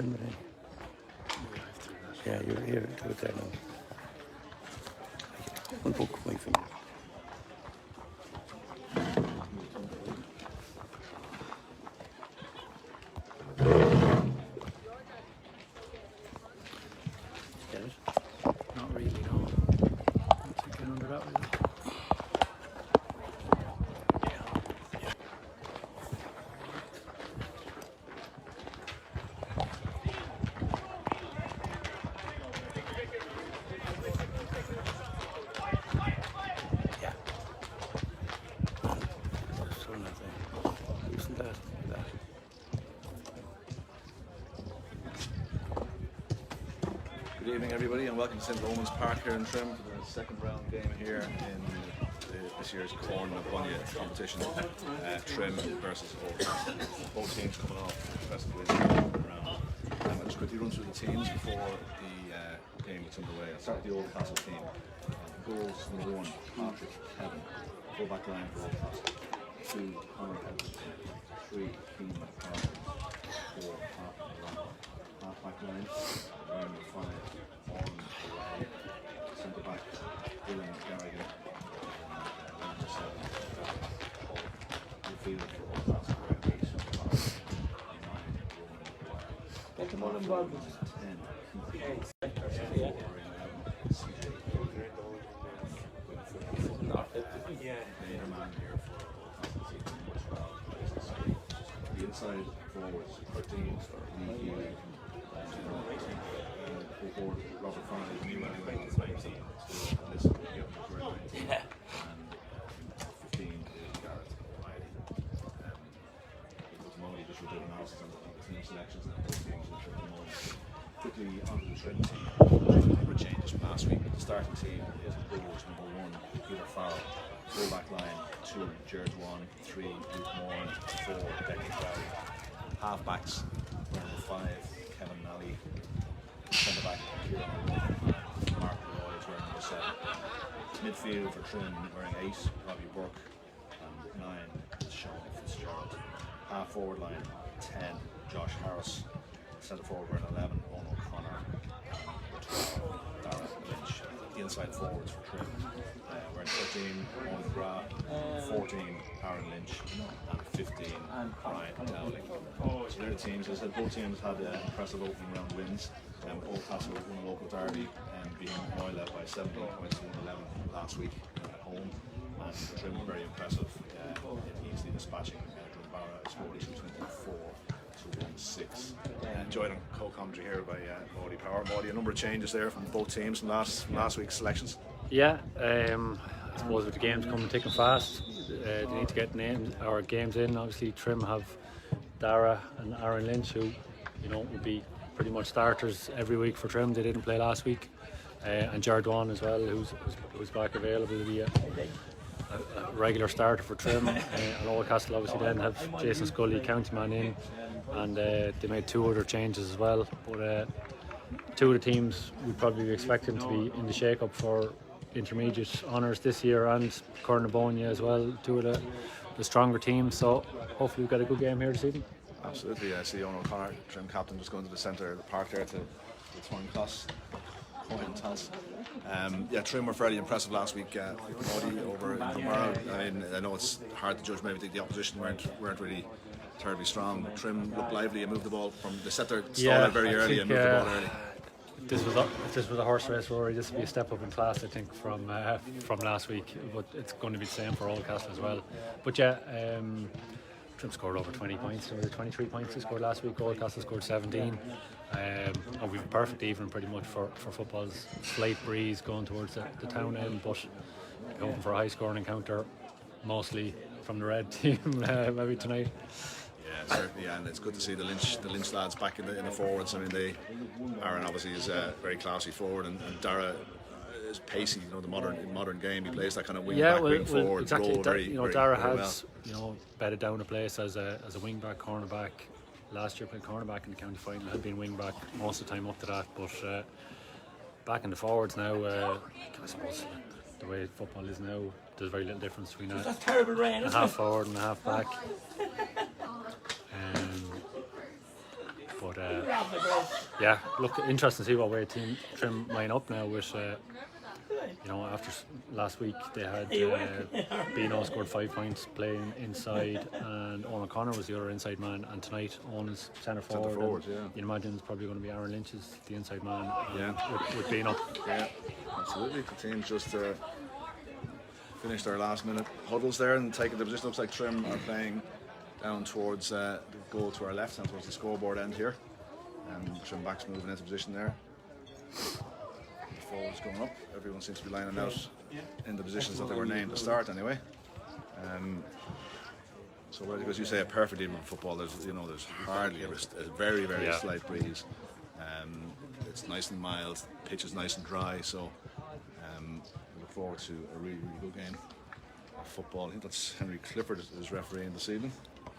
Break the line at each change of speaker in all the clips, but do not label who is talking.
film it in. Yeah, you're here. Do it there now. One book, my finger.
Get it? Not really, no. Once you get under that way.
Good evening, everybody, and welcome to St. Roman's Park here in Trim for the second round game here in this year's Corn and Bunya competition. Trim versus Oldcastle. Both teams coming off impressive wins in the round. I'll just quickly run through the teams before the game gets underway. I'll start with the Oldcastle team. Goals: number 1, Patrick, Kevin. Full back line for Oldcastle. 2, Conor Evans. 3, Keenan Parsons. 4, half back line. Number 5, on centre back, Dylan Garrigan. Number 7, midfield for Oldcastle, 8, 9, 10, the inside forwards, 13, Robert Farley, new and 19, so listen, and 15 is Gareth Riley. Molly just did analysis on the team selections and both teams in the moment. Quickly onto the Trim team. A number of changes from last week. The starting team is goals: number 1, Peter Farrell. Full back line: 2, Jared Wan. 3, Luke Moore. 4, Declan Crowley. Half backs: number 5, Kevin Nally. Centre back, Mark Roy is wearing number 7. Midfield for Trim wearing 8, Robbie Burke, and 9 is Sean Fitzgerald. Half forward line, 10, Josh Harris. Centre forward wearing 11, Owen O'Connor, and 12, Dara Lynch. The inside forwards for Trim wearing 13, Owen McGrath, 14, Aaron Lynch, and 15, Brian Dowling. So they're the teams. As I said, both teams had impressive opening round wins. Oldcastle won a local derby and beat Moyle by 17 points to 111 last week at home. And Trim were very impressive in easily dispatching Drumbarra, scored 24 to 1-6. Joined on co-commentary here by Maudie Power. Maudie, a number of changes there from both teams from last week's selections.
Yeah, I suppose with the games coming thick and fast, they need to get our games in. Obviously, Trim have Dara and Aaron Lynch, who will be pretty much starters every week for Trim. They didn't play last week, and Jared Wan as well, who's back available to be a regular starter for Trim. And Oldcastle obviously then have Jason Scully, county man, in, and they made 2 other changes as well. But 2 of the teams we'd probably be expecting to be in the shake-up for intermediate honours this year, and Corn and Bunya as well, 2 of the stronger teams. So hopefully we've got a good game here this evening.
Absolutely, I see Owen O'Connor, Trim captain, just going to the centre of the park there to the Twine Cross coin toss. Trim were fairly impressive last week. Maudie over in Drumbarra. I mean, I know it's hard to judge. Maybe the opposition weren't really terribly strong. Trim looked lively and moved the ball from the set their stall out very early and moved the ball early.
If this was a horse race, Rory, this would be a step up in class, I think, from last week. But it's going to be the same for Oldcastle as well. But Trim scored over 20 points, or 23 points they scored last week. Oldcastle scored 17. And we've a perfect even pretty much for football's slight breeze going towards the town end, but hoping for a high scoring encounter, mostly from the red team maybe tonight.
Yeah, certainly, and it's good to see the Lynch lads back in the forwards. I mean, Aaron obviously is a very classy forward, and Dara is pacey. The modern game, he plays that kind of wing back, wing forward
exactly.
role very
Dara
very
has bedded down a place as a wing back, cornerback. Last year played cornerback in the county final, had been wing back most of the time up to that, but back in the forwards now. I suppose the way football is now, there's very little difference between a half forward and a half back. But yeah, look, interesting to see what way Trim line up now with. After last week they had Bino scored 5 points playing inside, and Owen O'Connor was the other inside man, and tonight Owen's centre forward. You imagine it's probably going to be Aaron Lynch as the inside man. With Bino.
Yeah, absolutely. The team just finished their last minute huddles there and taking the position. Looks like Trim are playing down towards the goal to our left, and towards the scoreboard end here. And Trim backs moving into position there. Forwards going up. Everyone seems to be lining out in the positions that they were named to start anyway. So because you say a perfect evening of football, there's hardly a very slight breeze. It's nice and mild. Pitch is nice and dry. So we look forward to a really good game of football. I think that's Henry Clifford is refereeing this evening.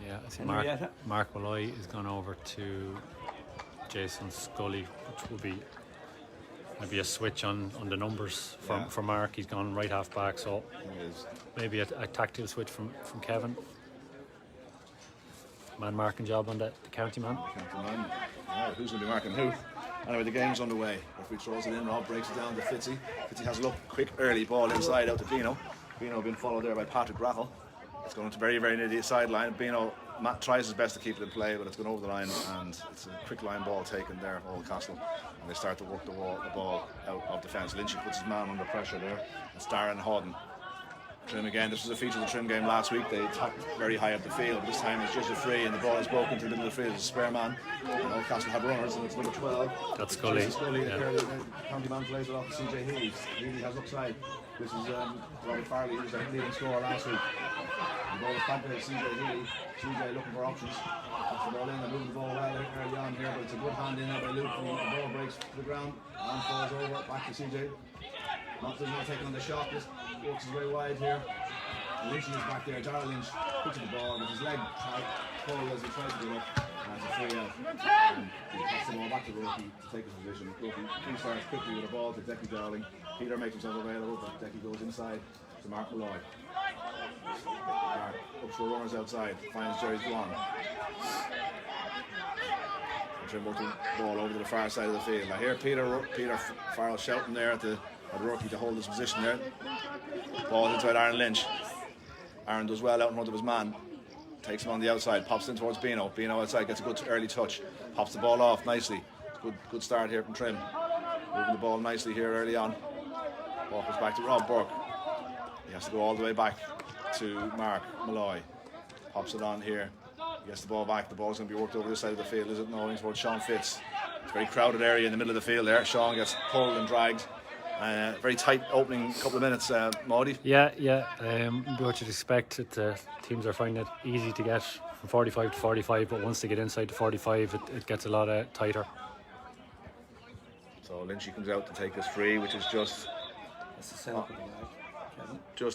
Yeah, I think Mark Malloy has gone over to Jason Scully, which will be maybe a switch on the numbers for Mark. He's gone right half back, so maybe a tactical switch from Kevin. Man marking job on the county man.
Yeah, who's going to be marking who? Anyway, the game's underway. Referee throws it in, Rob breaks it down to Fitzy. Fitzy has a look, quick early ball inside out to Bino. Bino being followed there by Patrick Raffle. It's going to very near the sideline. Bino tries his best to keep it in play, but it's gone over the line, and it's a quick line ball taken there of Oldcastle, and they start to work the ball out of defence. Lynchy puts his man under pressure there. It's Darren Hawden. Trim again. This was a feature of the Trim game last week. They attacked very high up the field, but this time it's just a free, and the ball is broken to the middle of the field. It's a spare man, and Oldcastle have runners, and it's number 12.
That's Scully.
The county man plays it off to CJ Healy. Healy has upside. This is Robert Farley, who was their leading scorer last week. The ball is back there to CJ Healy. CJ looking for options. Puts the ball in. They're moving the ball well early on here, but it's a good hand in there by Luke. And the ball breaks to the ground. And falls over. Back to CJ. Doesn't want to take on the shot. Just walks his way wide here. Lynch is back there. Darrell Lynch pitching the ball with his leg pulled as he tries to go up. And it's a free out. And he passes the ball back to Roki to take his position. Roki starts quickly with the ball to Decky Darling. Peter makes himself available, but Decky goes inside to Mark Malloy. Mark up for runners outside, finds Jerry Dwan. Trim working the ball over to the far side of the field. Now here Peter Farrell shouting there at Roki to hold his position there. Ball inside Aaron Lynch. Aaron does well out in front of his man. Takes him on the outside, pops in towards Bino. Bino outside gets a good early touch. Pops the ball off nicely. Good start here from Trim. Moving the ball nicely here early on. Ball goes back to Rob Burke. He has to go all the way back to Mark Malloy. Pops it on here. He gets the ball back. The ball's going to be worked over this side of the field, is it? No, he's towards Sean Fitz. It's a very crowded area in the middle of the field there. Sean gets pulled and dragged. Very tight opening couple of minutes, Maudie.
Yeah. What you'd expect. Teams are finding it easy to get from 45 to 45, but once they get inside to 45, it gets a lot tighter.
So Lynchy comes out to take this free, which is just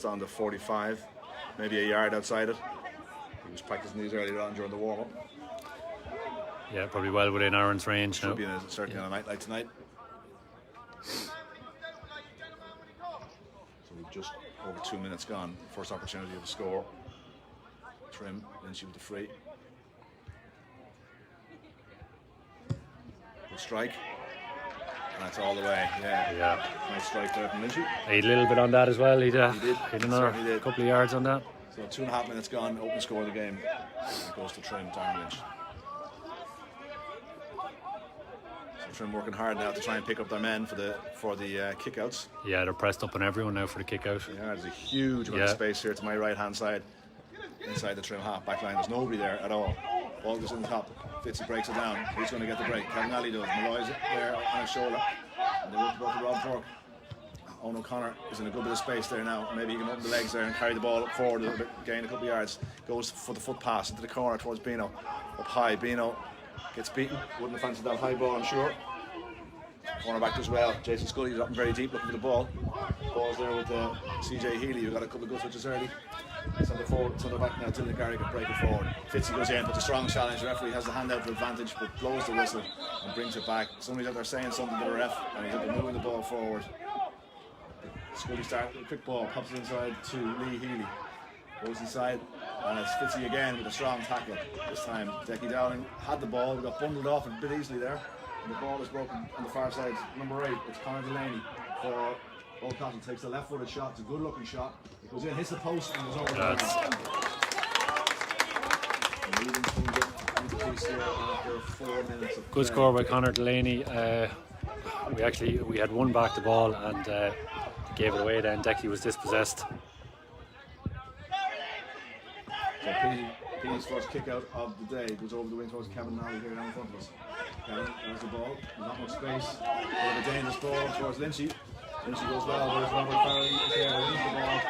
on the 45, maybe a yard outside it. He was practicing these earlier on during the warm-up.
Yeah, probably well within Aaron's range now.
Should be certainly on a night like tonight. So we've just over 2 minutes gone. First opportunity of a score. Trim, Lynchy with the free. Good strike. And that's all the way. Yeah. Nice strike there from Lynchy.
He had a little bit on that as well. He did another couple of yards on that.
So 2.5 minutes gone. Open score of the game. It goes to Trim, Darren Lynch. So Trim working hard now to try and pick up their men for the kickouts.
Yeah, they're pressed up on everyone now for the kick out.
Yeah, there's a huge amount of space here to my right hand side. Inside the Trim half back line, there's nobody there at all. Ball goes in the top. Fitzy breaks it down. Who's going to get the break? Kevin Alley does. Malloy's there on his shoulder. And they work the ball to Rob Burke. Owen O'Connor is in a good bit of space there now. Maybe he can open the legs there and carry the ball up forward a little bit, gain a couple of yards. Goes for the foot pass into the corner towards Bino. Up high. Bino gets beaten. Wouldn't have fancied that high ball, I'm sure. Cornerback does well. Jason Scully's up very deep looking for the ball. Ball's there with CJ Healy, who got a couple of good switches early. Centre forward, centre back now. Dylan Garrick can break it forward. Fitzy goes in, puts a strong challenge. The referee has the hand out for advantage, but blows the whistle and brings it back. Somebody's out there saying something to the ref, and he's out there moving the ball forward. Scully starts with a quick ball, pops it inside to Lee Healy. Goes inside. And it's Fitzy again with a strong tackle. This time, Decky Dowling had the ball. We got bundled off a bit easily there. And the ball is broken on the far side. Number 8, it's Conor Delaney for Oldcastle. Takes the left-footed shot. It's a good-looking shot. It goes in, hits the post, and goes over the line. After 4 minutes of
Good score by Conor Delaney. We had won back the ball and gave it away. Then Decky was dispossessed.
So Petey's first kick out of the day goes over the wing towards Kevin Nally here down in front of us. Kevin has the ball, not much space. A dangerous ball towards Lynchy. Lynchy goes well, but it's Robert Farrell there underneath the ball.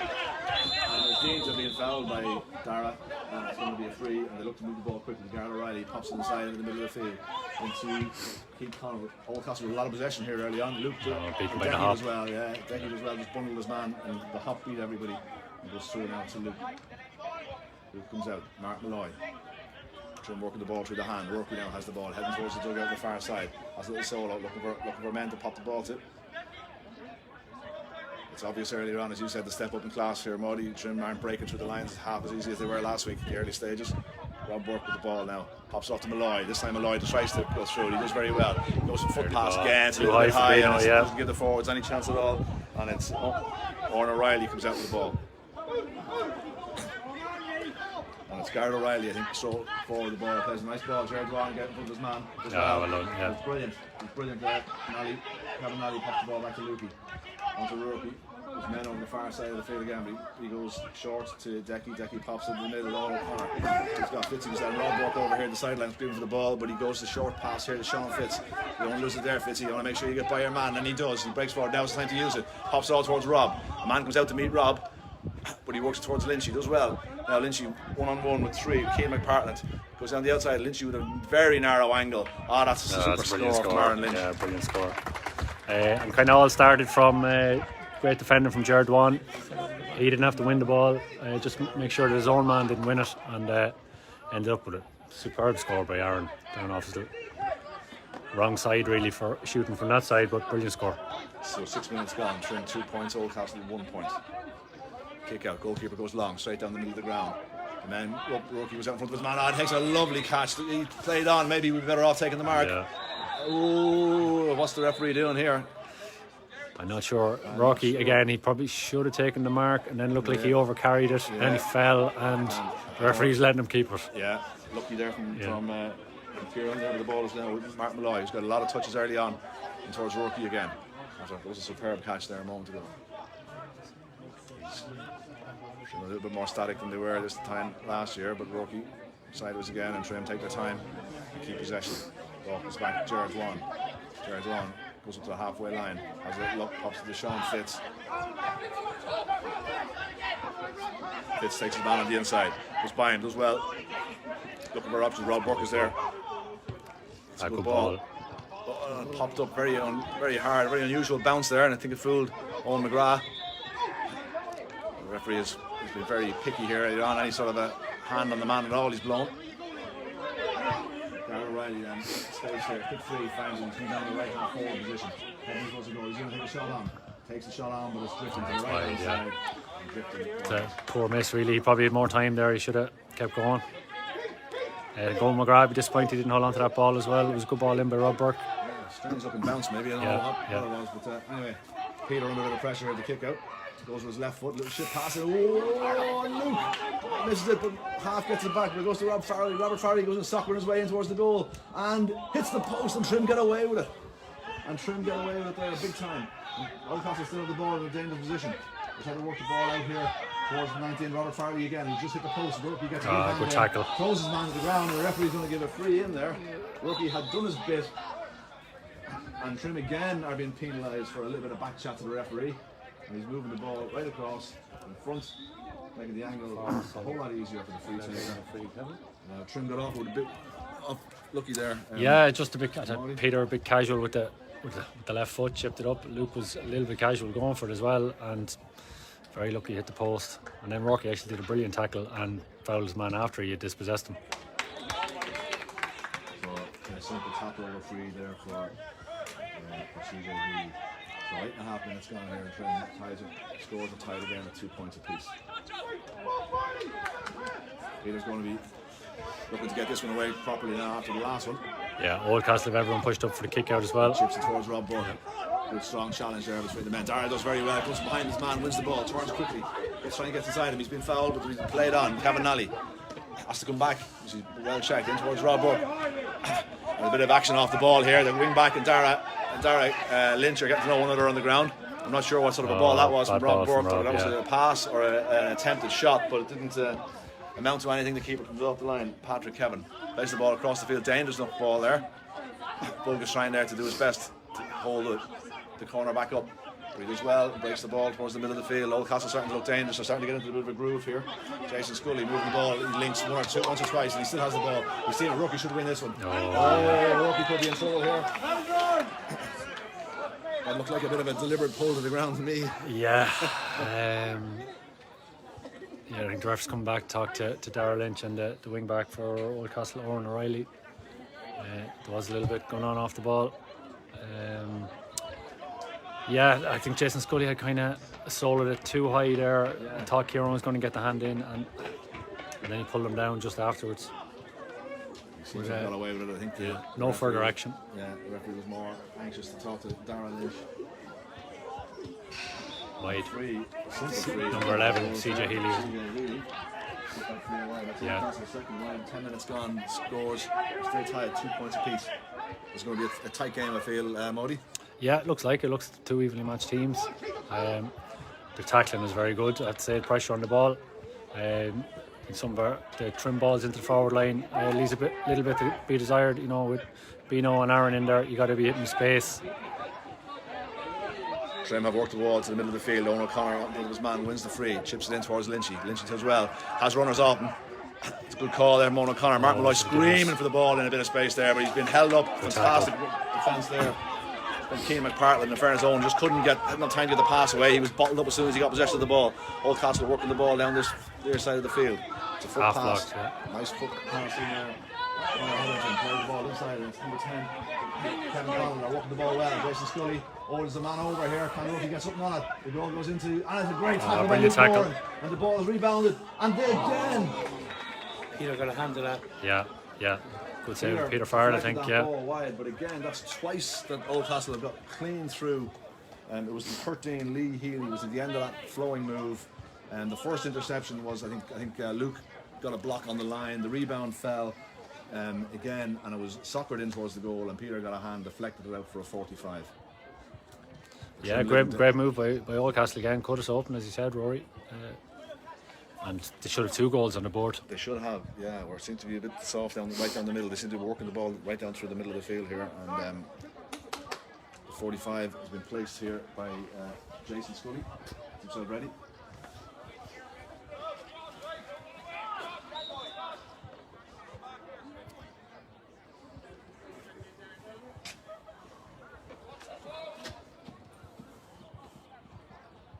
And the Deans are being fouled by Dara, and it's going to be a free. And they look to move the ball quickly. Gareth O'Reilly pops it inside in the middle of the field into keep Conor. Oldcastle with a lot of possession here early on. Luke
beaten by the hop
as well, yeah. Decky as well, just bundled his man, and the hop beat everybody. And goes through now to Luke. Luke comes out, Mark Malloy. Trim working the ball through the hand. Worky now has the ball, heading towards the dugout on the far side. Has a little solo, looking for men to pop the ball to. It's obvious earlier on, as you said, the step up in class here. Muddy, Trim aren't breaking through the lines half as easy as they were last week in the early stages. Rob Burke with the ball now. Pops off to Malloy. This time Malloy tries to go through. He does very well. Goes for foot pass again. It's a little bit high, and it doesn't give the forwards any chance at all. And it's Orrin O'Reilly comes out with the ball. And it's Gareth O'Reilly, I think, straight forward the ball. Plays a nice ball. Jared Vaughan getting in front of his man.
Well done, yeah.
It's brilliant. It's brilliant there. Kevin Nally pops the ball back to Lukey. Onto Rookie. There's men on the far side of the field again, but he goes short to Decky. Decky pops it in the middle all O'Connor. He's got Fitzy. He's got Rob Burke over here at the sideline screaming for the ball, but he goes the short pass here to Sean Fitz. You don't want to lose it there, Fitzy. You want to make sure you get by your man, and he does. He breaks forward. Now's the time to use it. Pops it all towards Rob. A man comes out to meet Rob, but he works towards Lynchy. Does well. Now Lynchy 1-on-1 with 3. Keane McPartland goes down the outside. Lynchy with a very narrow angle. That's a super score from Aaron Lynch.
Yeah, brilliant score. And kind of all started from great defending from Jared Vaughan. He didn't have to win the ball, just make sure that his own man didn't win it, and ended up with a superb score by Aaron down off the wrong side really for shooting from that side, but brilliant score.
So 6 minutes gone, Trim 2 points, Oldcastle 1 point. Kick out, goalkeeper goes long, straight down the middle of the ground. And then Roki was out in front of his man, takes a lovely catch. He played on, maybe we'd be better off taking the mark.
Yeah.
Oh, what's the referee doing here?
I'm not sure. Rocky, again, he probably should have taken the mark and then looked like he overcarried it, and he fell, and the referee's letting him keep it.
Yeah, lucky there from Kieran there with the ball is now with Mark Malloy, who's got a lot of touches early on and towards Rocky again. That was a superb catch there a moment ago. A little bit more static than they were this time last year, but Rocky sideways again and Trim take their time to keep possession. Ball comes back to Jared Vaughan. Jared Vaughan goes up to the halfway line, has a little look, pops to Sean Fitz. Fitz takes his man on the inside, goes by him, does well. Looking for options, Rob Burke is there. It's a good ball. Popped up very hard, very unusual bounce there, and I think it fooled Owen McGrath. The referee has been very picky here. On any sort of a hand on the man at all, he's blown. Gareth O'Reilly then stays here. Quick free, finds him, comes down the right half forward position. He's supposed to go. He's going to take a shot on. Takes the shot on, but it's drifting to the right hand side.
It's a poor miss, really. He probably had more time there. He should have kept going. Golden McGrath, be disappointed he didn't hold on to that ball as well. It was a good ball in by Rob Burke.
Yeah, strange looking bounce, maybe. I don't know what it was, but anyway, Peter under a bit of pressure here at the kick out. Goes with his left foot, little shit pass, and Luke misses it, but half gets it back, but it goes to Rob Farrelly. Robert Farrelly goes and soccering his way in towards the goal and hits the post, and Trim get away with it. There, big time. Oldcastle still have the ball in a dangerous position. They try to work the ball out here towards 19. Robert Farrelly again, he just hit the post. Rookie gets a good
tackle.
Throws his man to the ground, and the referee's going to give a free in there. Rookie had done his bit, and Trim again are being penalised for a little bit of back chat to the referee. And he's moving the ball right across in front, making the angle a whole lot easier for the free taker. Trim got off with a bit lucky there.
Just a bit. Peter a bit casual with the left foot, chipped it up. Luke was a little bit casual going for it as well, and very lucky hit the post. And then Rocky actually did a brilliant tackle and fouled his man after he had dispossessed him.
So a simple tackle over free there for CJ. So 8.5 minutes gone here, and Trim ties it, scores a tie again at 2 points apiece. Peter's going to be looking to get this one away properly now after the last one.
Yeah, Oldcastle have everyone pushed up for the kick out as well.
Chips it towards Rob Boyne. Good strong challenge there between the men. Dara does very well, goes behind his man, wins the ball, turns quickly, gets trying to get inside him. He's been fouled, but he's played on. Kevin Nally has to come back. He's well checked in towards Rob Boyne. A bit of action off the ball here. The wing back and Dara Lynch are getting to know one another on the ground. I'm not sure what sort of a ball that was from Rob Bourke. That was a pass or an attempted shot, but it didn't amount to anything. The keeper comes off the line. Patrick Kevin plays the ball across the field. Dangerous enough ball there. Bogus trying there to do his best to hold the corner back up. But he does well, breaks the ball towards the middle of the field. Oldcastle starting to look dangerous. They're starting to get into a bit of a groove here. Jason Scully moving the ball. He links once or twice, and he still has the ball. We've seen a rookie should win this one. Rookie could be in trouble here. That looked like a bit of a deliberate pull to the ground to me.
Yeah. I think the ref's come back, talked to Dara Lynch and the wing back for Oldcastle, Owen O'Reilly. There was a little bit going on off the ball. I think Jason Scully had kind of soloed it too high there. I thought Kieran was going to get the hand in, and then he pulled him down just afterwards.
Seems like he got away with it, I think.
No further action.
Yeah, the referee was more anxious to talk to Dara Lynch.
Wide.
Three.
Number 11, CJ Healy.
Yeah. 10 minutes gone, scores still tied, 2 points apiece. It's going to be a tight game, I feel, Modi.
Yeah, it looks like it. Looks two evenly matched teams. The tackling is very good. I'd say pressure on the ball. Some of the trim balls into the forward line leaves a little bit to be desired. You know, with Bino and Aaron in there, you got to be hitting space.
Trim have worked the wall to the middle of the field. Owen O'Connor, one of his man, wins the free, chips it in towards Lynchy. Lynchy does well, has runners open. It's a good call there, Owen O'Connor. Martin Malloy screaming for the ball in a bit of space there, but he's been held up. Fantastic defence there. And Keane McPartland, in fairness, Owen just had no time to get the pass away. He was bottled up as soon as he got possession of the ball. Oldcastle working the ball down this near side of the field. It's a foot
Half
pass.
blocked,
Nice foot pass in there. Play the ball inside, and it's number 10. Kevin Conlon are working the ball well. Jason Scully holds the man over here. Can Ruffy get something on it? The ball goes into, and it's a great tackle by Luke Bourne. And the ball is rebounded, and again.
Peter got a hand to that.
Yeah. Good save, Peter Farrell, I think. Yeah.
Ball wide, but again, that's twice that Oldcastle have got clean through. And it was the 13. Lee Healy was at the end of that flowing move, and the first interception was I think Luke got a block on the line. The rebound fell. Again, and it was soccered in towards the goal, and Peter got a hand, deflected it out for a 45.
Yeah, great move by Oldcastle again. Cut us open, as you said, Rory. And they should have 2 goals on the board.
They should have, yeah. We seem to be a bit soft right down the middle. They seem to be working the ball right down through the middle of the field here. And the 45 has been placed here by Jason Scully. Himself ready.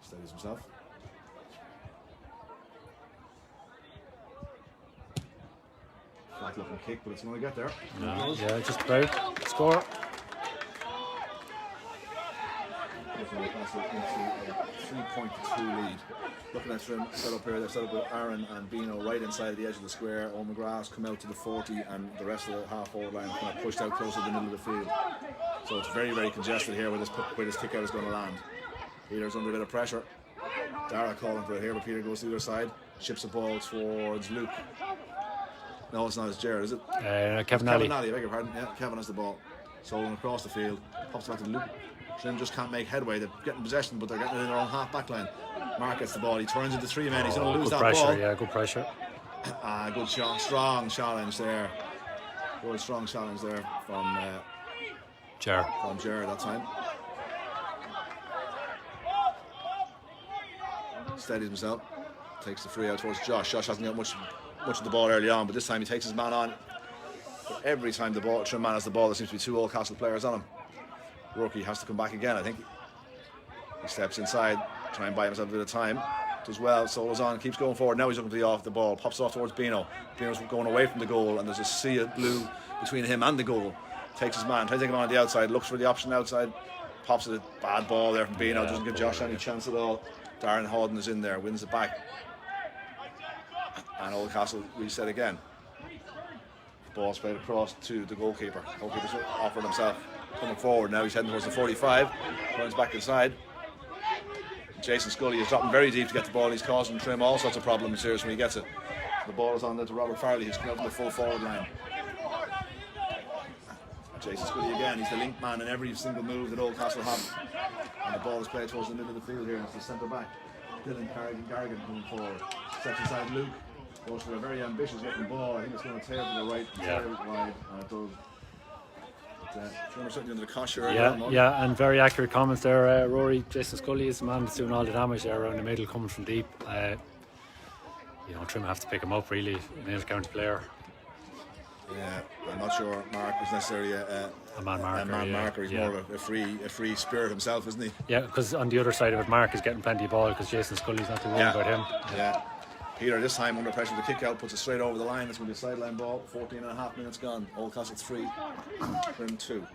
Steadies himself. Flat looking kick, but it's going to get there.
No, yeah, just about. Score.
It's a 3-2 lead. Looking at Trim set up here, they're set up with Aaron and Bino right inside the edge of the square. Owen McGrath's come out to the 40, and the rest of the half forward line kind of pushed out closer to the middle of the field. So it's very, very congested here where this kick out is going to land. Peter's under a bit of pressure. Dara calling for it here, but Peter goes to the other side, chips the ball towards Luke. No, it's not. It's Jared, is it?
Kevin Nally.
I beg your pardon. Yeah, Kevin has the ball. Soling across the field, pops back to Luke. Trim just can't make headway. They're getting possession, but they're getting it in their own half back line. Mark gets the ball. He turns into 3 men. He's going to lose that
pressure,
ball.
Yeah, good pressure.
Good shot. Strong challenge there. Good strong challenge there from Jared that time. Steadies himself. Takes the free out towards Josh. Josh hasn't got much of the ball early on, but this time he takes his man on. But every time Trim man has the ball, there seems to be 2 Oldcastle players on him. Rookie has to come back again, I think. He steps inside, try and buy himself a bit of time. Does well, solos on, keeps going forward. Now he's looking to the off the ball, pops off towards Bino. Bino's going away from the goal, and there's a sea of blue between him and the goal. Takes his man, tries to take him on the outside, looks for the option outside, pops it, a bad ball there from Bino, doesn't give Josh any chance at all. Darren Hawden is in there, wins it back. And Oldcastle reset again. Ball's played across to the goalkeeper. Goalkeeper's offered himself, coming forward now. He's heading towards the 45. Runs back inside. Jason Scully is dropping very deep to get the ball. He's causing Trim all sorts of problems here when he gets it. The ball is on there to Robert Farley, who's coming up the full forward line. Jason Scully again, he's the link man in every single move that Oldcastle have. And the ball is played towards the middle of the field here. It's the centre back, Dylan Garrigan coming forward. Steps inside Luke. Goes for a very ambitious looking ball. I think it's going to tear to the right, tear it wide, and it does. Trimmer certainly under the cosh here.
Yeah, and very accurate comments there, Rory. Jason Scully is the man that's doing all the damage there around the middle, coming from deep. Trim have to pick him up really, an inter-county player.
Yeah, I'm not sure Mark was necessarily a man marker. He's more of a free spirit himself, isn't he?
Yeah, because on the other side of it, Mark is getting plenty of ball because Jason Scully's not too worried about him.
Yeah. Peter this time under pressure, the kick out puts it straight over the line. It's going to be a sideline ball. 14 and a half minutes gone. Oldcastle 3, Trim 2.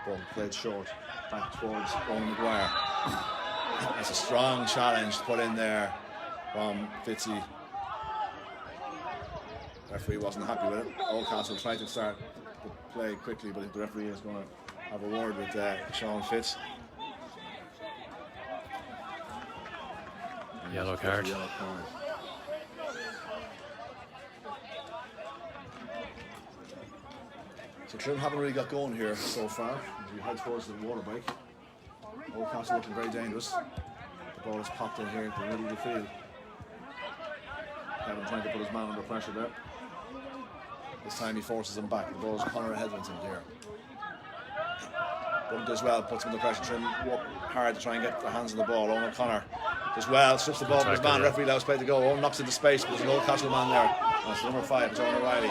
Ball played short, back towards Owen Maguire. That's a strong challenge put in there from Fitzy. The referee wasn't happy with it. Oldcastle tried to start the play quickly, but the referee is going to have a word with Sean Fitz.
Yellow card.
So Trim haven't really got going here so far. As we head towards the water bike. Oldcastle looking very dangerous. The ball is popped in here into the middle of the field. Kevin trying to put his man under pressure there. This time he forces him back. The ball is Conor Hedlington here. Bumped as well, puts him under pressure. Trim work hard to try and get their hands on the ball. Owen O'Connor as well, strips the ball from his man. Referee allows play to go. Owen knocks into space, but there's an Oldcastle man there. That's number 5, it's Owen O'Reilly.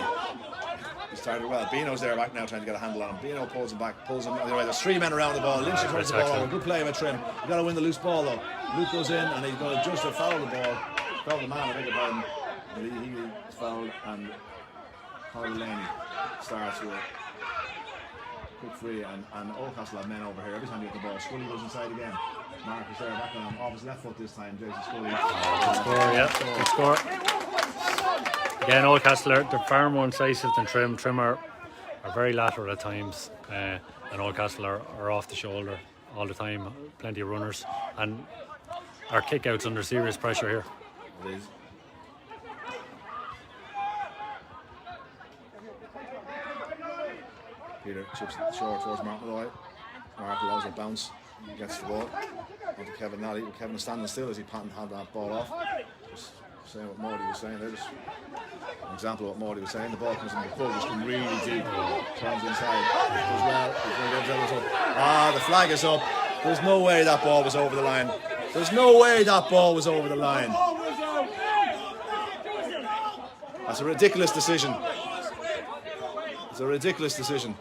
He started well. Bino's there back now trying to get a handle on him. Bino pulls him back, pulls him the other way. There's 3 men around the ball. Lynch turns the ball over. Good play by Trim. You've got to win the loose ball though. Luke goes in and he's going to just foul the ball. Foul the man, I beg your pardon. He fouled and Harley Laney starts with quick free and Oldcastle have men over here. Every time you get the ball, Scully goes inside again. Mark is there back on him off his left foot this time. Jason Scully.
Good score. Again, Oldcastle they're far more incisive than Trim. Trim are very lateral at times, and Oldcastle are off the shoulder all the time. Plenty of runners, and our kick-outs under serious pressure here.
It is. Peter chips it short towards Mark Malloy. Mark allows a bounce, gets the ball onto Kevin Nally. Kevin is standing still as he had that ball off. Just saying what Morty was saying there. Just an example of what Morty was saying. The ball comes in the pull, just come really deep. Turns inside as well. The flag is up. There's no way that ball was over the line. There's no way that ball was over the line. That's a ridiculous decision. It's a ridiculous decision.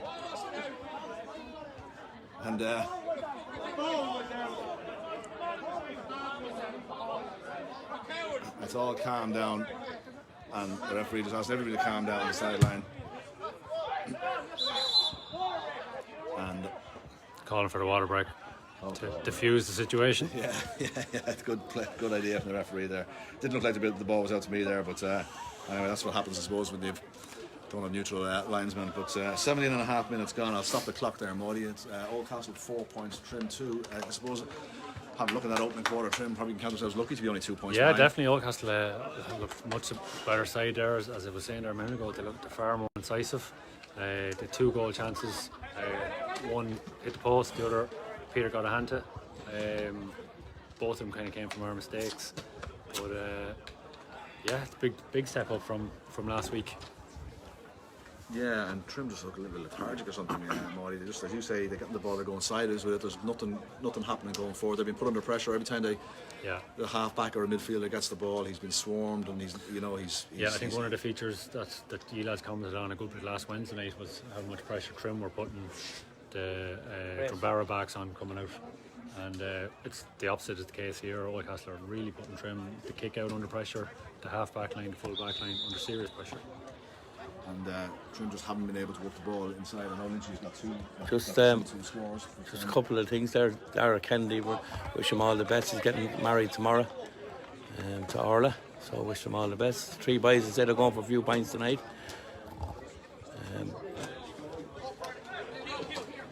And it's all calmed down, and the referee just asked everybody to calm down on the sideline. And
calling for the water break to diffuse the situation.
Yeah, good idea from the referee there. Didn't look like the ball was out to me there, but anyway, that's what happens, I suppose, when they've don't have neutral linesmen. But 17 and a half minutes gone. I'll stop the clock there, Maudie. It's Oldcastle 4 points, Trim 2. I suppose, having looked at that opening quarter, Trim probably can count themselves lucky to be only 2 points behind.
Definitely. Oldcastle looked much better side there, as I was saying there a minute ago. They looked far more incisive. The 2 goal chances, one hit the post, the other Peter got a hand to. Both of them kind of came from our mistakes. But it's a big step up from last week.
Yeah, and Trim just look a little bit lethargic or something, Maudie. They just, as you say, they're getting the ball, they're going sideways with it. There's nothing happening going forward. They've been put under pressure every time the half back or a midfielder gets the ball. He's been swarmed, and he's I think one of the features that you lads commented on a good bit last Wednesday night was how much pressure Trim were putting the Drumbara backs on coming out. And it's the opposite is the case here. Oldcastle are really putting Trim, the kick out under pressure, the half back line, the full back line under serious pressure. And Trim just haven't been able to work the ball inside. I know Lynchy's got two scores.
Just a couple of things there. Dara Kennedy, wish him all the best. He's getting married tomorrow.
to Orla. So wish them all the best. 3 boys instead of going for a few pints tonight.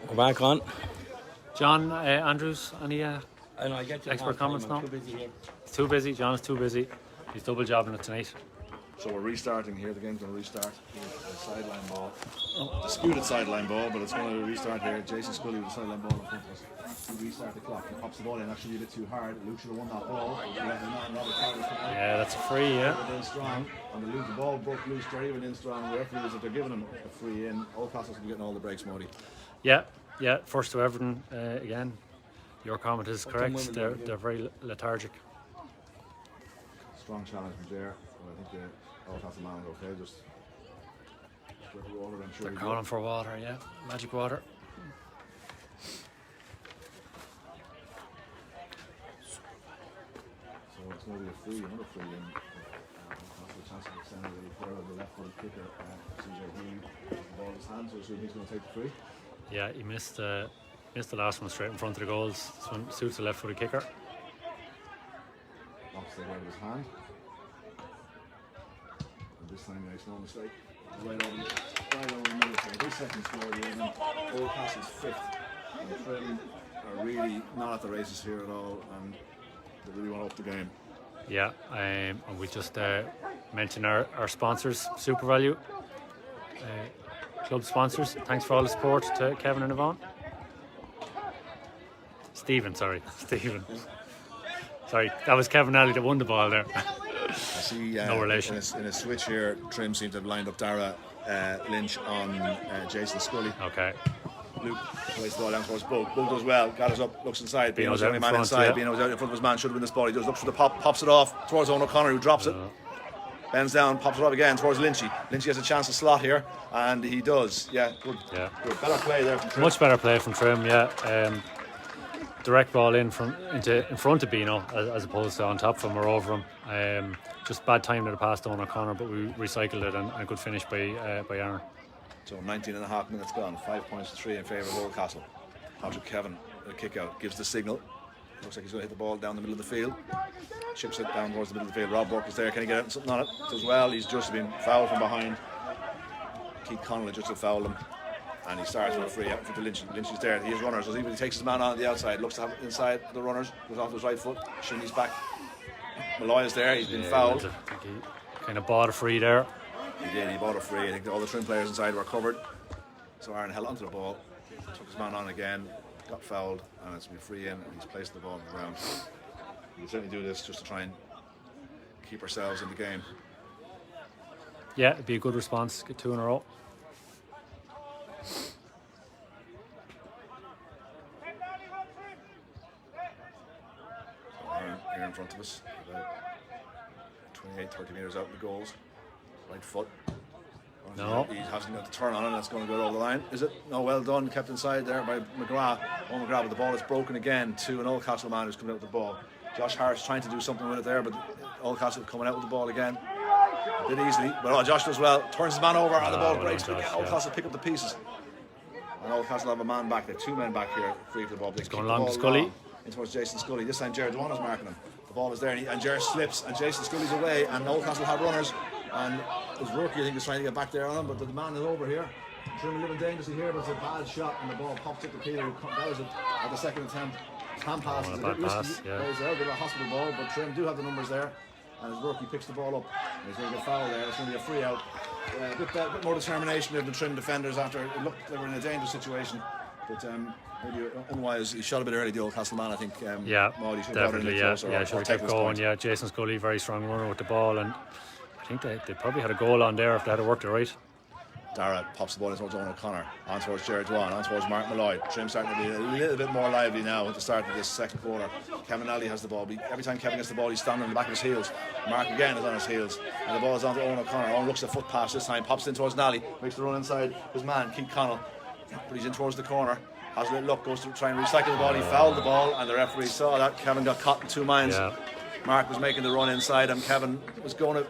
We're back on.
John Andrews, any
I know, I get you
expert comments now?
Too busy here.
It's too busy. John is too busy. He's double jobbing it tonight.
So we're restarting here. The game's going to restart with a sideline ball. Disputed sideline ball, but it's going to restart here. Jason Scully with the sideline ball in front of us. We restart the clock. He pops the ball in actually a bit too hard. Luke should have won that ball.
Yeah, that's a free, yeah.
Went in strong. And the ball broke loose. Jerry went in strong. The referee was, if they're giving him a free in, Oldcastle's been getting all the breaks, Modi.
Yeah, first to Everton again. Your comment is correct. They're very lethargic.
Strong challenge from Jer. I think the Oldcastle man is okay. Just get the water, I'm sure.
They're calling for water, yeah. Magic water.
So it's going to be another free in. That's the chance of extending the player of the left-footed kicker, CJ Healy. The ball in his hands, so he's going to take the free.
Yeah, he missed the last one straight in front of the goals. This one suits the left-footed kicker.
Knocks the head of his hand. And this time he makes no mistake. Right over the middle. So this second score here, then Oldcastle's 5th. And Trim are really not at the races here at all, and they really want to up the game.
Yeah, and we just mention our sponsors, Super Value, club sponsors. Thanks for all the support to Kevin and Yvonne. Stephen. Sorry, that was Kevin Alley that won the ball there.
I see.
No relation.
In a switch here, Trim seemed to have lined up Dara Lynch on Jason Scully.
Okay.
Luke plays the ball down towards Bug. Bug does well, gathers up, looks inside.
Bino's
the only man inside.
yeah.
Bino's out in front of his man, should have been this ball. He does, looks for the pop, pops it off towards Owen O'Connor, who drops it. Bends down, pops it up again towards Lynchy. Lynchy has a chance to slot here, and he does. Yeah, good.
Yeah.
Good. Better play there from Trim.
Much better play from Trim, yeah. Direct ball in front of Bino as opposed to on top of him or over him. Just bad time to the pass to Owen O'Connor, but we recycled it and a good finish by Aaron.
So 19 and a half minutes gone, 5 points to 3 in favour of Oldcastle. Patrick Kevin, a kick out, gives the signal. Looks like he's going to hit the ball down the middle of the field. Chips it down towards the middle of the field. Rob Burke is there, can he get something on it? As well, he's just been fouled from behind. Keith Connolly just to foul him. And he starts with a free out for Lynch. Lynch is there, he has runners. So he takes his man on the outside, looks to have it inside the runners, goes off his right foot, shimmies back. Malloy is there, he's been fouled.
I think he kind of bought a free there.
He did, he bought a free. I think all the Trim players inside were covered. So Aaron held onto the ball, took his man on again, got fouled, and it's been free in, and he's placed the ball on the ground. We'll certainly do this just to try and keep ourselves in the game.
Yeah, it'd be a good response, get 2 in a row.
Aaron here in front of us, about 28-30 metres out of the goals. Right foot.
No.
He hasn't got the turn on it, and it's going to go over the line. Is it? No, well done. Kept inside there by McGrath. Owen McGrath, but the ball is broken again to an Oldcastle man who's coming out with the ball. Josh Harris trying to do something with it there, but Oldcastle coming out with the ball again. A bit easily, but Josh does well. Turns his man over, and the ball breaks. But Oldcastle pick up the pieces. And Oldcastle have a man back there, 2 men back here, free for the ball.
It's going long to Scully.
In towards Jason Scully. This time Jared Dwan is marking him. The ball is there, and Jared slips, and Jason Scully's away, and Oldcastle have runners. And his rookie, I think, is trying to get back there on him, but the man is over here. Trim living dangerously here, but it's a bad shot, and the ball pops up to Peter. That was at the second attempt. Hand pass is a bit risky. There's a bit of a hospital ball, but Trim do have the numbers there. And his rookie picks the ball up. And he's going to get foul there. It's going to be a free out. A bit more determination of the Trim defenders after it looked they were in a dangerous situation. But maybe unwise, he shot a bit early, the Oldcastle man. I think. Maudie should have
definitely. Should have kept going. Yeah, Jason Scully, very strong runner with the ball, and I think they probably had a goal on there if they had worked it right.
Dara pops the ball in towards Owen O'Connor, on towards Jared Dwan, on towards Mark Malloy. Trim starting to be a little bit more lively now at the start of this second quarter. Kevin Alley has the ball. Every time Kevin gets the ball, he's standing on the back of his heels. Mark again is on his heels, and the ball is on to Owen O'Connor. Owen looks at foot pass this time, pops in towards Nally, makes the run inside his man, Keith Connell, but he's in towards the corner. Has a little look, goes to try and recycle the ball. He fouled the ball, and the referee saw that. Kevin got caught in 2 minds. Yeah. Mark was making the run inside him. Kevin was going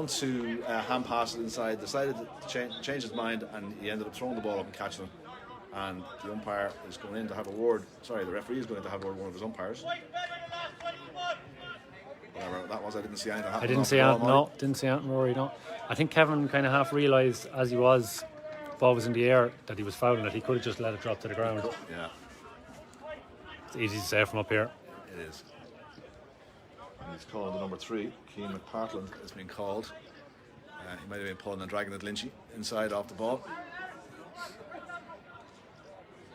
to hand pass it inside, decided to change his mind, and he ended up throwing the ball up and catching him. And the umpire is going in to have a word. Sorry, the referee is going to have a word with one of his umpires. whatever that was. I didn't see anything happen.
I didn't see Ant. No, didn't see Ant and Rory. No, I think Kevin kind of half realised as he was, ball was in the air, that he was fouling it. He could have just let it drop to the ground.
Yeah,
It's easy to say from up here.
it is. And he's called the number 3. Keane McPartland has been called. He might have been pulling and dragging at Lynchy inside off the ball.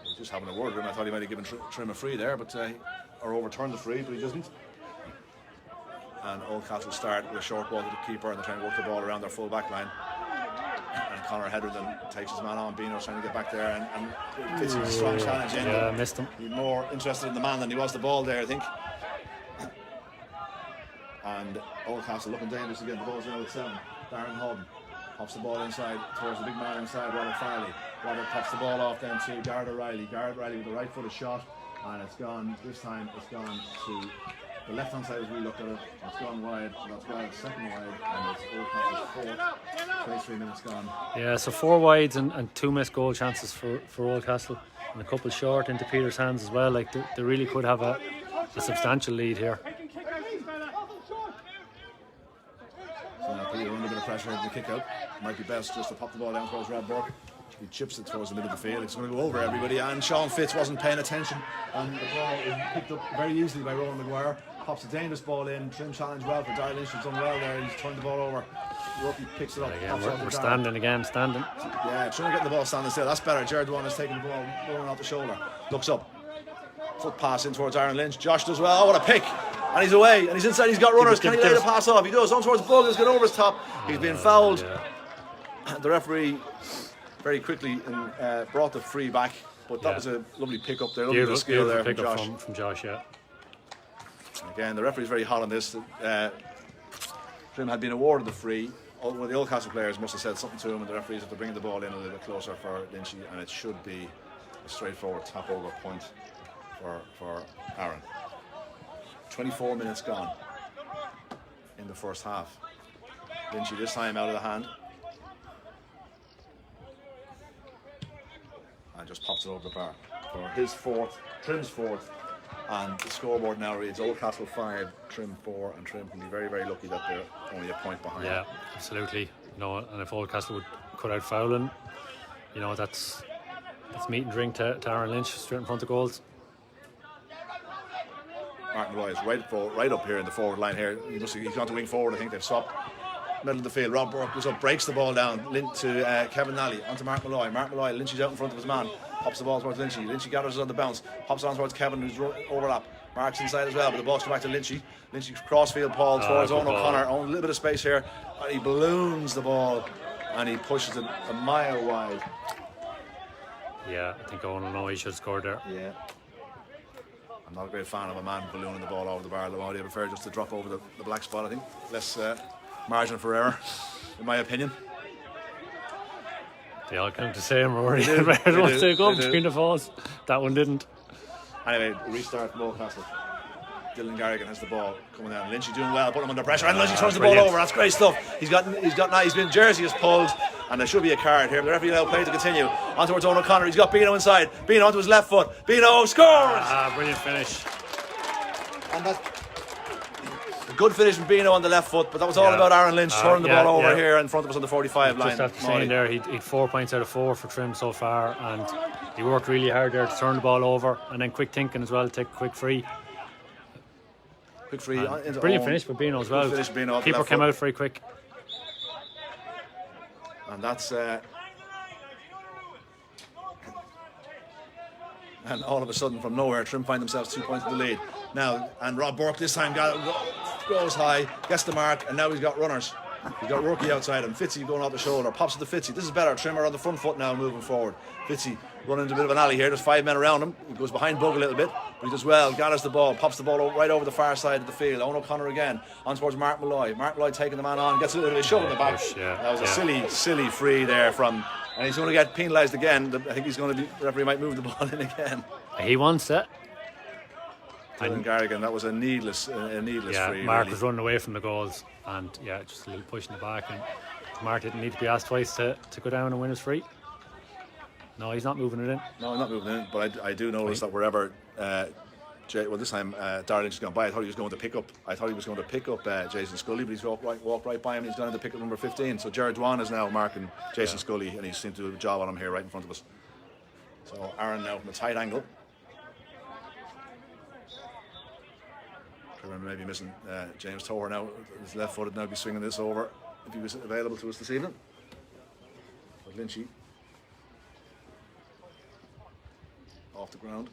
He was just having a word with him. I thought he might have given Trim a free there, but or overturned the free, but he doesn't. And Oldcastle start with a short ball to the keeper, and they're trying to work the ball around their full back line. And Conor Hedderton takes his man on. Beano's trying to get back there, and Fitzy's a strong challenge in.
Yeah, missed him.
He's more interested in the man than he was the ball there, I think. And Oldcastle looking dangerous again. The ball's in with 7. Darren Houghton pops the ball inside towards the big man inside, Robert Farley. Robert pops the ball off then to Garrett O'Reilly. Garrett O'Reilly with the right footed shot, and it's gone. This time it's gone to the left hand side as we looked at it. It's gone wide. That's wide, second wide, and it's Oldcastle's 4th. 23 minutes gone.
Yeah, so 4 wides and 2 missed goal chances for Oldcastle, and a couple short into Peter's hands as well. Like they really could have a substantial lead here.
So now Peter under a bit of pressure in the kick out. Might be best just to pop the ball down towards Rob Burke. He chips it towards the middle of the field. It's going to go over everybody, and Sean Fitz wasn't paying attention, and the ball is picked up very easily by Rowan Maguire. Pops a dangerous ball in. Trim challenge well for Darrell Lynch. He's done well there. He's turned the ball over. Rookie picks it up.
Again, we're standing again, standing.
Yeah, trying to get the ball standing still. That's better. Jared Dwan is taking the ball, going off the shoulder. Looks up. Foot pass in towards Aaron Lynch. Josh does well. Oh, what a pick! And he's away. And he's inside. He's got runners. Can he lay the pass off? He does. On towards Bug. He's got over his top. He's been fouled.
Yeah.
The referee very quickly brought the free back. But that was a lovely pick up there. Lovely bit of skill there from Josh.
From Josh, yeah.
Again, the referee's very hot on this. Trim had been awarded the free. One of the Oldcastle players must have said something to him, and the referees have to bring the ball in a little bit closer for Lynchy, and it should be a straightforward tap over point for Aaron. 24 minutes gone in the first half. Lynchy this time out of the hand. And just pops it over the bar for his 4th, Trim's 4th. And the scoreboard now reads Oldcastle 5, Trim 4, and Trim can be very, very lucky that they're only a point behind.
Yeah, absolutely. You know, and if Oldcastle would cut out fouling, you know, that's meat and drink to Aaron Lynch straight in front of goals.
Martin Roy is right up here in the forward line here. He's gone to wing forward. I think they've swapped. Middle of the field. Rob Burke goes up, breaks the ball down to Kevin Nally onto Mark Malloy. Mark Malloy, Lynchy's out in front of his man. Pops the ball towards Lynchy. Lynchy gathers it on the bounce. Pops it on towards Kevin, who's overlap. Mark's inside as well, but the ball's come back to Lynchy. Lynchy crossfield ball towards Owen O'Connor. A little bit of space here. And he balloons the ball and he pushes it a mile wide.
Yeah, I think Owen O'Connor should have scored there.
Yeah. I'm not a great fan of a man ballooning the ball over the bar. I prefer just to drop over the black spot, I think. Less margin for error, in my opinion.
They all count the same, Rory. Once they go between the falls, that one didn't.
Anyway, restart from Oldcastle. Dylan Garrigan has the ball coming down. Lynchy doing well, putting him under pressure, and Lynchy turns the ball over. That's great stuff. He's been jersey is pulled, and there should be a card here. But the referee now play to continue. On towards Owen O'Connor. He's got Beano inside. Beano onto his left foot. Beano scores.
Brilliant finish.
And that's a good finish from Beano on the left foot. But that was all about Aaron Lynch turning the ball over here in front of us on the 45 line.
Just after saying there, he'd 4 points out of 4 for Trim so far, and he worked really hard there to turn the ball over, and then quick thinking as well to take a quick free. Brilliant finish for Beano as well. Keeper came out very quick.
And that's and all of a sudden from nowhere Trim find themselves 2 points in the lead now, and Rob Burke this time goes high, gets the mark, and now he's got runners. He's got Rookie outside him. Fitzy going off the shoulder, pops to the Fitzy. This is better. Trimmer on the front foot now, moving forward. Fitzy running into a bit of an alley here. There's 5 men around him. He goes behind Bug a little bit, but he does well. Gathers the ball, pops the ball right over the far side of the field. Owen O'Connor again on towards Mark Malloy. Mark Malloy taking the man on, gets a little bit of shove in the back. That was a silly free there from, and he's going to get penalised again. I think the referee might move the ball in again.
He wants it.
Dylan Garrigan, that was a needless free.
Mark
really
was running away from the goals, and just a little push in the back, and Mark didn't need to be asked twice to go down and win his free. No, he's not moving it in.
No, he's not moving it in, but I do notice that wherever this time Darragh Lynch has gone by. I thought he was going to pick up Jason Scully, but he's walked right by him. He's gone in to pick up number 15. So Jared Dwan is now marking Jason Scully, and he seems to do a job on him here right in front of us. So Aaron now from a tight angle. Trevor maybe missing James Toher now. He's left-footed now. Be swinging this over if he was available to us this evening. But Lynchy off the ground.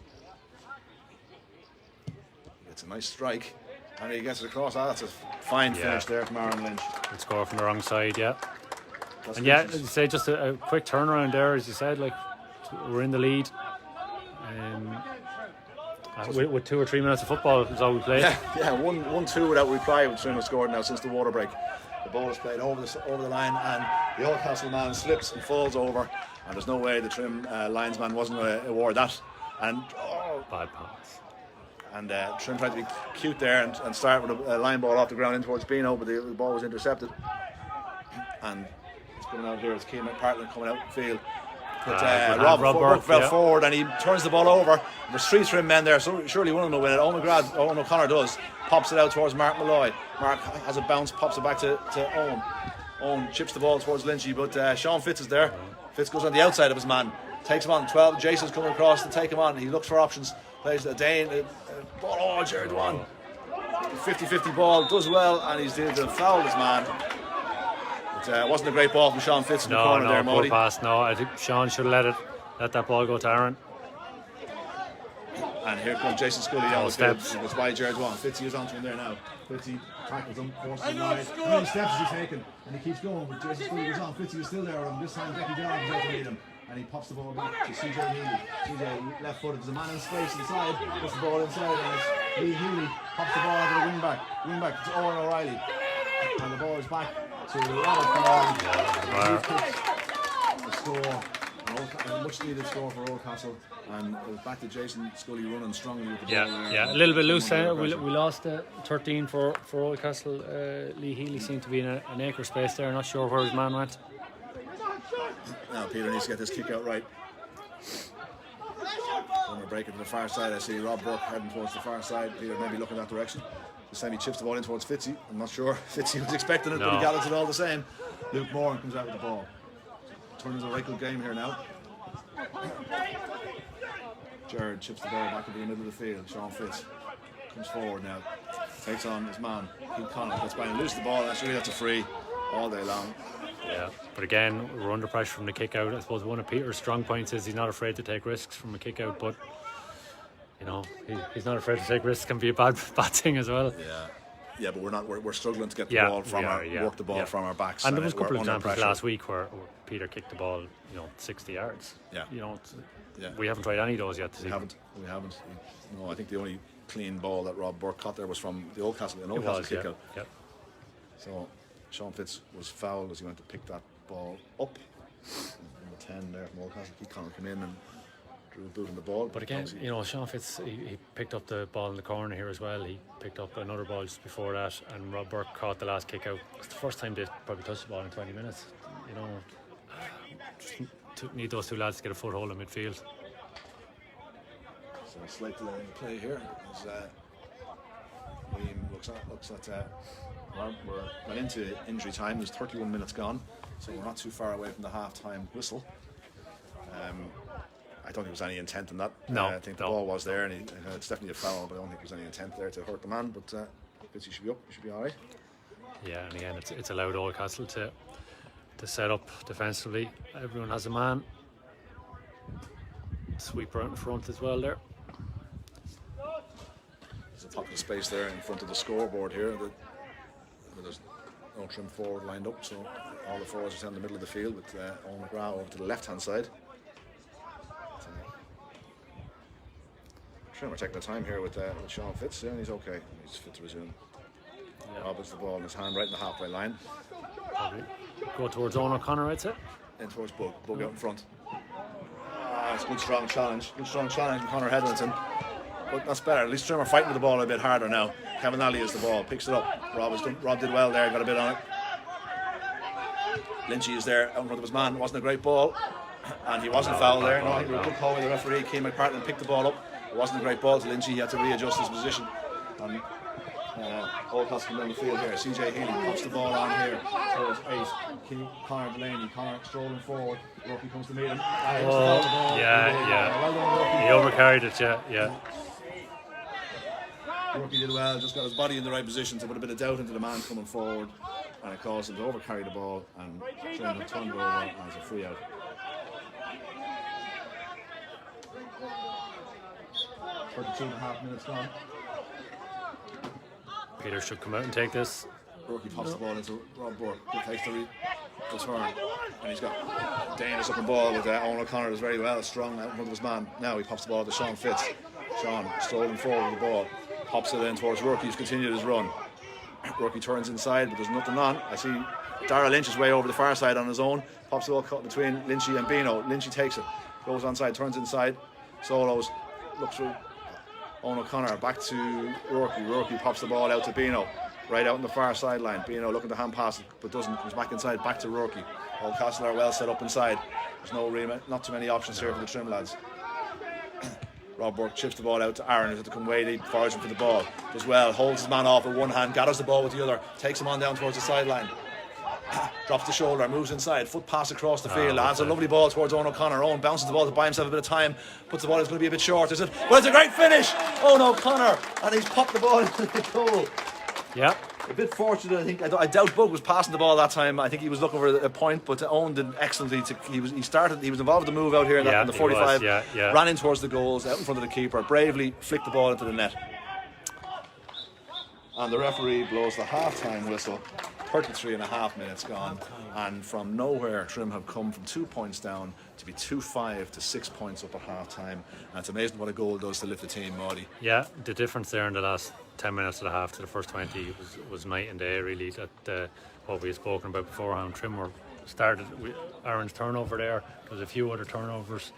It's a nice strike, and he gets it across. That's a fine finish there from Aaron Lynch.
Good score from the wrong side, yeah.
That's
And as you say, just a quick turnaround there, as you said, like we're in the lead. With 2 or 3 minutes of football is all we played.
Yeah, 1-2 without reply with Trim have scored now since the water break. The ball is played over the line, and the Oldcastle man slips and falls over, and there's no way the Trim linesman wasn't going to award that. And
bad pass.
And Trim tried to be cute there and start with a line ball off the ground in towards Beano, but the ball was intercepted. And it's coming out here, it's Keane McPartland coming out field. But Rob Burke fell forward, and he turns the ball over. There's 3 Trim men there, so surely one of them will win it. Owen O'Connor does, pops it out towards Mark Malloy. Mark has a bounce, pops it back to Owen. Owen chips the ball towards Lynchy, but Sean Fitz is there. Fitz goes on the outside of his man, takes him on. 12. Jason's coming across to take him on. He looks for options, plays a Dane. Ball, Jared Dwan. 50-50 ball, does well, and he's doing the foul this man. It wasn't a great ball from Sean Fitz in the corner there, Mody.
Pass. No, I think Sean should have let that ball go to Aaron.
And here comes Jason Scully down the field. It's by Jared Dwan. Fitzy is onto him there now. Fitzy tackles him, forces him wide. How many steps is he taking? And he keeps going, but Jason Scully goes on. Fitzy is still there with him. This time Becky Down is out to meet him. And he pops the ball back to CJ Healy. CJ left footed. There's a man in space inside. Puts the ball inside, and it's Lee Healy. Pops the ball out to the wing back. Wing back to Owen O'Reilly. And the ball is back to Robert Farrell. The score. A much needed score for Oldcastle, and it was back to Jason Scully running strongly with the ball.
Yeah, a little bit loose there. We lost 13 for Oldcastle. Lee Healy seemed to be in an acre space there. Not sure where his man went.
Now Peter needs to get this kick out right. When we're breaking to the far side, I see Rob Burke heading towards the far side. Peter maybe looking that direction. This time he chips the ball in towards Fitzy. I'm not sure Fitzy was expecting it, but he got it all the same. Luke Moran comes out with the ball. Turns a right good game here now. Jared chips the ball back into the middle of the field. Sean Fitz comes forward now. Takes on his man, Keith Connor. Gets by and loose the ball. That's a free all day long.
Yeah, but again, we're under pressure from the kick out. I suppose one of Peter's strong points is he's not afraid to take risks from a kick out, but he's not afraid to take risks. Can be a bad thing as well.
Yeah, but we're struggling to get the ball from work the ball from our backs.
And there was a couple of examples last week where Peter kicked the ball, 60 yards. We haven't tried any of those yet. We haven't.
No, I think the only clean ball that Rob Burke caught there was from the Oldcastle kick out. Yeah. So Sean Fitz was fouled as he went to pick that ball up. Number 10 there from Oldcastle. Keith Connor came in and drew a boot on the ball.
But again, Sean Fitz, he picked up the ball in the corner here as well. He picked up another ball just before that, and Rob Burke caught the last kick out. It's the first time they probably touched the ball in 20 minutes. Just need those 2 lads to get a foothold in midfield.
So a slight delay in the play here as William looks at we're into injury time. There's 31 minutes gone, so we're not too far away from the half-time whistle. I don't think there was any intent in that. I think the ball was there, and it's definitely a foul, but I don't think there was any intent there to hurt the man. But Fitzy should be up. He should be all right.
Yeah, and again, it's allowed Oldcastle to set up defensively. Everyone has a man. Sweeper out in front as well there.
There's a pocket of space there in front of the scoreboard here. There's no Trim forward lined up, so all the forwards are down the middle of the field with Owen McGrath over to the left-hand side. Trim are taking the time here with Sean Fitz, and he's okay. He's fit to resume. Rob has the ball in his hand right in the halfway line.
Probably go towards Owen O'Connor, I'd say.
In towards Bug out in front. It's a good strong challenge. From Conor Headington. But that's better. At least Trim are fighting with the ball a bit harder now. Kevin Alley has the ball, picks it up. Rob did well there, got a bit on it. Lynchy is there out in front of his man. It wasn't a great ball, and he wasn't fouled there. No, I think we were a good call with the referee. Keane McPartland picked the ball up. It wasn't a great ball to Lynchy. He had to readjust his position. And Oldcastle come down the field here. CJ Healy pops the ball on here towards 8. Connor Delaney. Connor strolling forward. Rocky comes to meet him.
He overcarried it, yeah.
Rocky did well, just got his body in the right position to put a bit of doubt into the man coming forward, and it caused him to overcarry the ball and turned it over as a free out. Two and a half minutes gone.
Peter should come out and take this.
Rocky pops the ball into Rob Burke, who takes the return, and he's got dangerous looking ball with Owen O'Connor does very well, strong out in front of his man. Now he pops the ball to Sean Fitz. Sean strolling forward with the ball, pops it in towards Rourke, who's continued his run. Rourke turns inside, but there's nothing on. I see Dara Lynch is way over the far side on his own, pops the ball cut between Lynchy and Bino. Lynchy takes it, goes onside, turns inside, solos, looks through Owen O'Connor, back to Rourke. Rourke pops the ball out to Bino, right out on the far sideline. Bino looking to hand pass it, but doesn't, comes back inside, back to Rourke. Oldcastle are well set up inside. There's not too many options here for the Trim lads. Rob Burke chips the ball out to Aaron, who's had to come way deep, forwards him for the ball. Does well, holds his man off with one hand, gathers the ball with the other, takes him on down towards the sideline. Drops the shoulder, moves inside, foot pass across the field, adds a lovely ball towards Owen O'Connor. Owen bounces the ball to buy himself a bit of time, puts the ball, it's going to be a bit short, is it? Well, it's a great finish! Owen O'Connor, and he's popped the ball into the goal.
Yeah.
A bit fortunate, I think. I doubt Bug was passing the ball that time. I think he was looking for a point, but Owen did excellently. He was involved in the move out here in the 45. Ran in towards the goals, out in front of the keeper, bravely flicked the ball into the net. And the referee blows the half-time whistle. 33 and a half minutes gone, and from nowhere Trim have come from 2 points down to be 2-5 to 6 points up at half-time, and it's amazing what a goal does to lift the team, Maudie.
Yeah, the difference there in the last 10 minutes of the half to the first 20 was night and day, really. That what we had spoken about beforehand. Trim were started with Aaron's turnover there. There was a few other turnovers.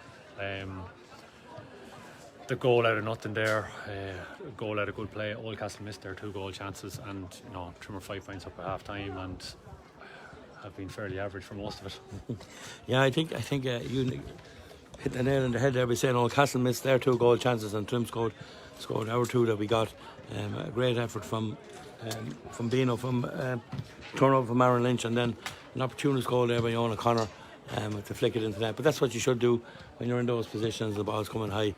The goal out of nothing there, a goal out of good play. Oldcastle missed their 2 goal chances, and Trim were 5 points up at half time and have been fairly average for most of it.
Yeah, I think you hit the nail on the head there by saying Oldcastle missed their 2 goal chances and Trim scored our 2 that we got. A great effort from Bino, from turnover from Aaron Lynch, and then an opportunist goal there by Owen O'Connor to flick it into that. But that's what you should do when you're in those positions, the ball's coming high.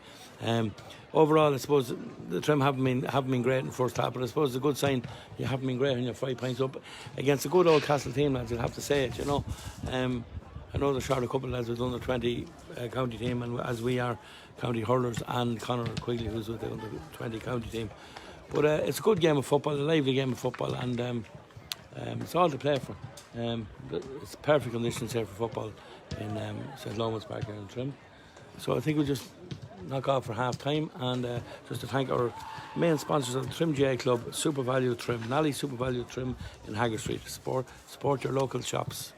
Overall, I suppose the Trim haven't been great in the first half, but I suppose it's a good sign you haven't been great when you're 5 points up against a good Oldcastle team, lads. You'll have to say it, I know they're short a couple of lads with the under 20 county team, and as we are county hurlers, and Conor Quigley, who's with the under 20 county team. But it's a good game of football, a lively game of football, and it's all to play for. It's perfect conditions here for football in St. Loman's Park here in Trim. So I think we'll just knock off for half time, and just to thank our main sponsors of the Trim GA Club, Super Value Trim, Nally Super Value Trim in Haggard Street. Support your local shops.